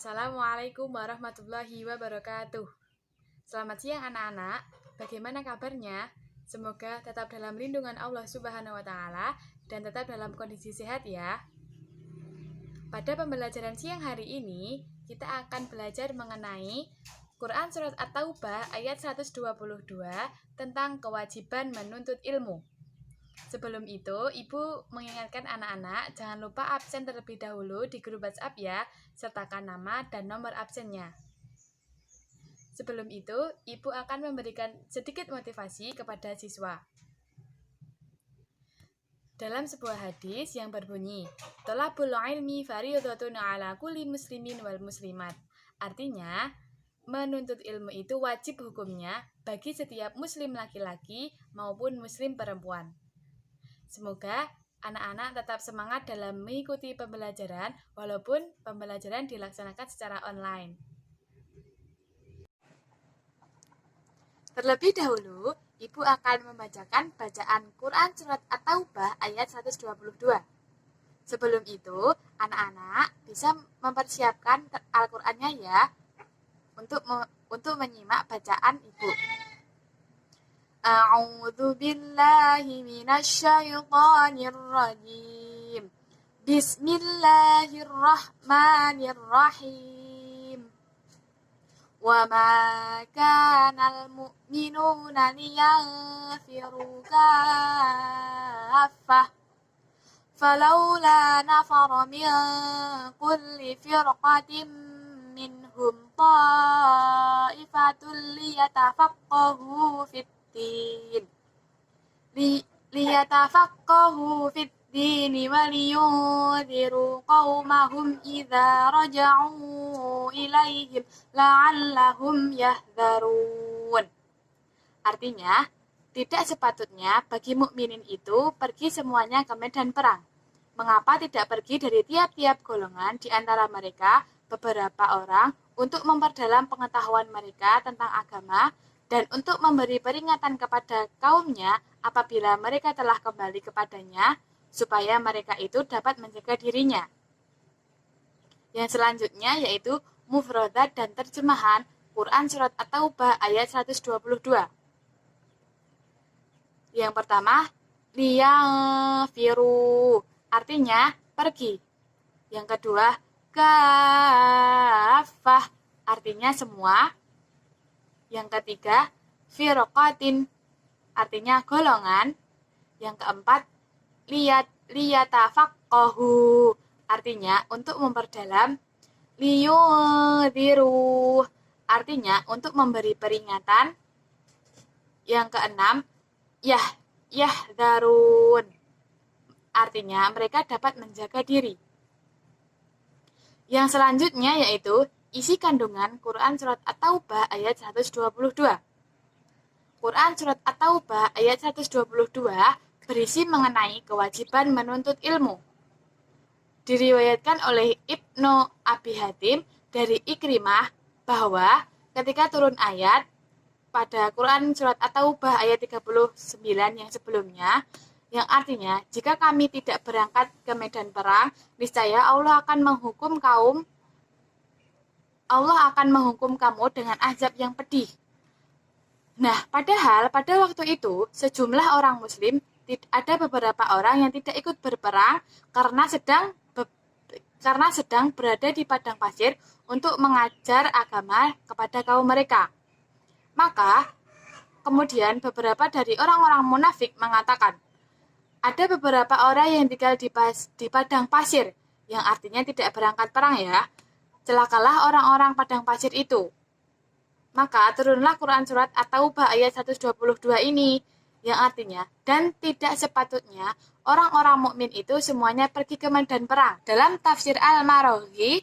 Assalamualaikum warahmatullahi wabarakatuh. Selamat siang anak-anak, bagaimana kabarnya? Semoga tetap dalam lindungan Allah Subhanahu wa Ta'ala dan tetap dalam kondisi sehat ya. Pada pembelajaran siang hari ini, kita akan belajar mengenai Quran Surat At-Taubah ayat 122 tentang kewajiban menuntut ilmu. Sebelum itu, Ibu mengingatkan anak-anak jangan lupa absen terlebih dahulu di grup WhatsApp ya, sertakan nama dan nomor absennya. Sebelum itu, Ibu akan memberikan sedikit motivasi kepada siswa. Dalam sebuah hadis yang berbunyi, Thalabul ilmi fardhatun 'ala kulli muslimin wal muslimat. Artinya, menuntut ilmu itu wajib hukumnya bagi setiap muslim laki-laki maupun muslim perempuan. Semoga anak-anak tetap semangat dalam mengikuti pembelajaran walaupun pembelajaran dilaksanakan secara online. Terlebih dahulu, Ibu akan membacakan bacaan Quran Surat At-Taubah ayat 122. Sebelum itu, anak-anak bisa mempersiapkan Al-Qur'annya ya untuk menyimak bacaan Ibu. A'udzu billahi minasyaitonir rajim. Bismillahirrahmanirrahim. Wa ma kanal mu'minuna liyanfiru kaffah. Falawla nafara min kulli firqatin minhum ta'ifatul liyatafaqahu fit liyatafaqahu fid dini wa liyunziru qaumahum idza raja'u ilaihim la'allahum yahdharun. Artinya, tidak sepatutnya bagi mukminin itu pergi semuanya ke medan perang. Mengapa tidak pergi dari tiap-tiap golongan di antara mereka beberapa orang untuk memperdalam pengetahuan mereka tentang agama dan untuk memberi peringatan kepada kaumnya apabila mereka telah kembali kepadanya, supaya mereka itu dapat menjaga dirinya. Yang selanjutnya yaitu mufradat dan terjemahan Quran Surat At-Taubah ayat 122. Yang pertama, liyanfiru, artinya pergi. Yang kedua, kaffah, artinya semua. Yang ketiga, firqatin, artinya golongan. Yang keempat, liyatafaqahu, artinya untuk memperdalam. Liyunziru, artinya untuk memberi peringatan. Yang keenam, yahdharun, artinya mereka dapat menjaga diri. Yang selanjutnya yaitu isi kandungan Quran Surat At-Taubah ayat 122. Quran Surat At-Taubah ayat 122 berisi mengenai kewajiban menuntut ilmu. Diriwayatkan oleh Ibnu Abi Hatim dari Ikrimah bahwa ketika turun ayat pada Quran Surat At-Taubah ayat 39 yang sebelumnya, yang artinya, jika kami tidak berangkat ke medan perang, niscaya Allah akan menghukum kamu dengan azab yang pedih. Nah, padahal pada waktu itu, sejumlah orang muslim, ada beberapa orang yang tidak ikut berperang karena sedang berada di padang pasir untuk mengajar agama kepada kaum mereka. Maka, kemudian beberapa dari orang-orang munafik mengatakan, ada beberapa orang yang tinggal di padang pasir, yang artinya tidak berangkat perang ya. Celakalah orang-orang padang pasir itu. Maka turunlah Quran Surat At-Taubah ayat 122 ini, yang artinya, dan tidak sepatutnya orang-orang mukmin itu semuanya pergi ke medan perang. Dalam tafsir Al-Maraghi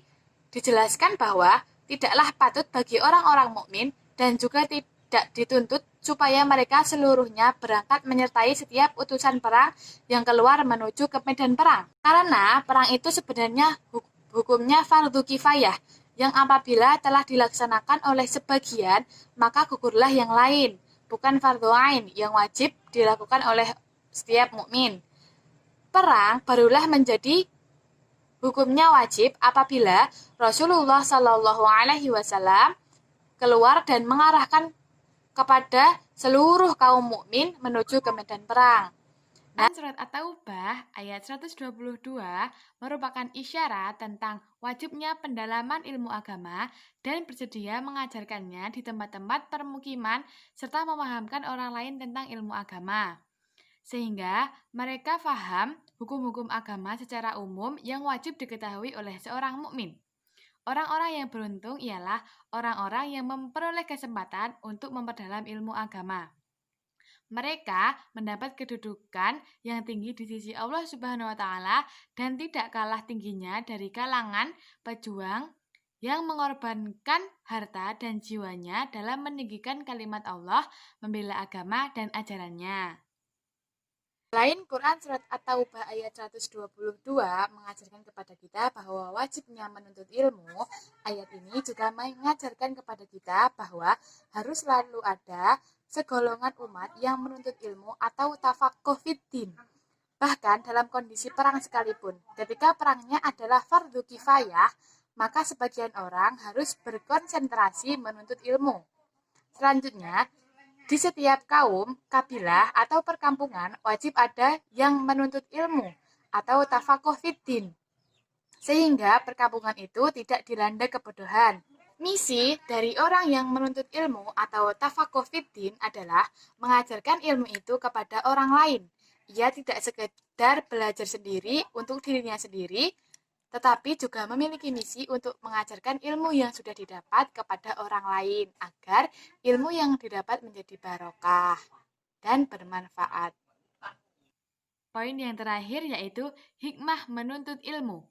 dijelaskan bahwa tidaklah patut bagi orang-orang mukmin dan juga tidak dituntut supaya mereka seluruhnya berangkat menyertai setiap utusan perang yang keluar menuju ke medan perang. Karena perang itu sebenarnya hukumnya fardu kifayah, yang apabila telah dilaksanakan oleh sebagian, maka gugurlah yang lain, bukan fardu ain yang wajib dilakukan oleh setiap mukmin. Perang barulah menjadi Hukumnya wajib apabila Rasulullah Shallallahu Alaihi Wasallam keluar dan mengarahkan kepada seluruh kaum mukmin menuju ke medan perang. Nah, surat At-Taubah ayat 122 merupakan isyarat tentang wajibnya pendalaman ilmu agama dan bersedia mengajarkannya di tempat-tempat permukiman serta memahamkan orang lain tentang ilmu agama. Sehingga mereka faham hukum-hukum agama secara umum yang wajib diketahui oleh seorang mukmin. Orang-orang yang beruntung ialah orang-orang yang memperoleh kesempatan untuk memperdalam ilmu agama. Mereka mendapat kedudukan yang tinggi di sisi Allah Subhanahu wa taala dan tidak kalah tingginya dari kalangan pejuang yang mengorbankan harta dan jiwanya dalam meninggikan kalimat Allah, membela agama dan ajarannya. Selain Quran surat At-Taubah ayat 122 mengajarkan kepada kita bahwa wajibnya menuntut ilmu, ayat ini juga mengajarkan kepada kita bahwa harus selalu ada segolongan umat yang menuntut ilmu atau tafaqquh fiddin. Bahkan dalam kondisi perang sekalipun, ketika perangnya adalah fardu kifayah, maka sebagian orang harus berkonsentrasi menuntut ilmu. Selanjutnya, di setiap kaum, kabilah, atau perkampungan wajib ada yang menuntut ilmu atau tafaqquh fiddin, sehingga perkampungan itu tidak dilanda kebodohan. Misi dari orang yang menuntut ilmu atau tafaqquh fiddin adalah mengajarkan ilmu itu kepada orang lain. Ia tidak sekedar belajar sendiri untuk dirinya sendiri, tetapi juga memiliki misi untuk mengajarkan ilmu yang sudah didapat kepada orang lain agar ilmu yang didapat menjadi barokah dan bermanfaat. Poin yang terakhir yaitu hikmah menuntut ilmu.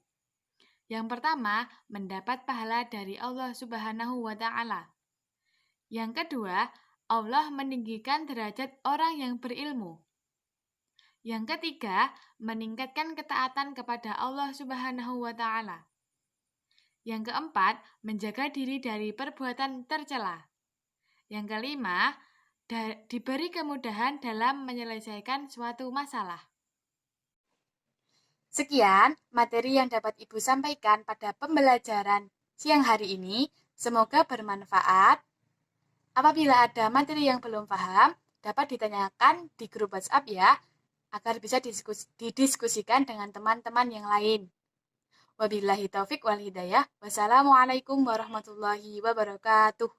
Yang pertama, mendapat pahala dari Allah Subhanahu wa taala. Yang kedua, Allah meninggikan derajat orang yang berilmu. Yang ketiga, meningkatkan ketaatan kepada Allah Subhanahu wa taala. Yang keempat, menjaga diri dari perbuatan tercela. Yang kelima, diberi kemudahan dalam menyelesaikan suatu masalah. Sekian materi yang dapat Ibu sampaikan pada pembelajaran siang hari ini. Semoga bermanfaat. Apabila ada materi yang belum paham, dapat ditanyakan di grup WhatsApp ya, agar bisa didiskusikan dengan teman-teman yang lain. Wabillahi taufik wal hidayah. Wassalamualaikum warahmatullahi wabarakatuh.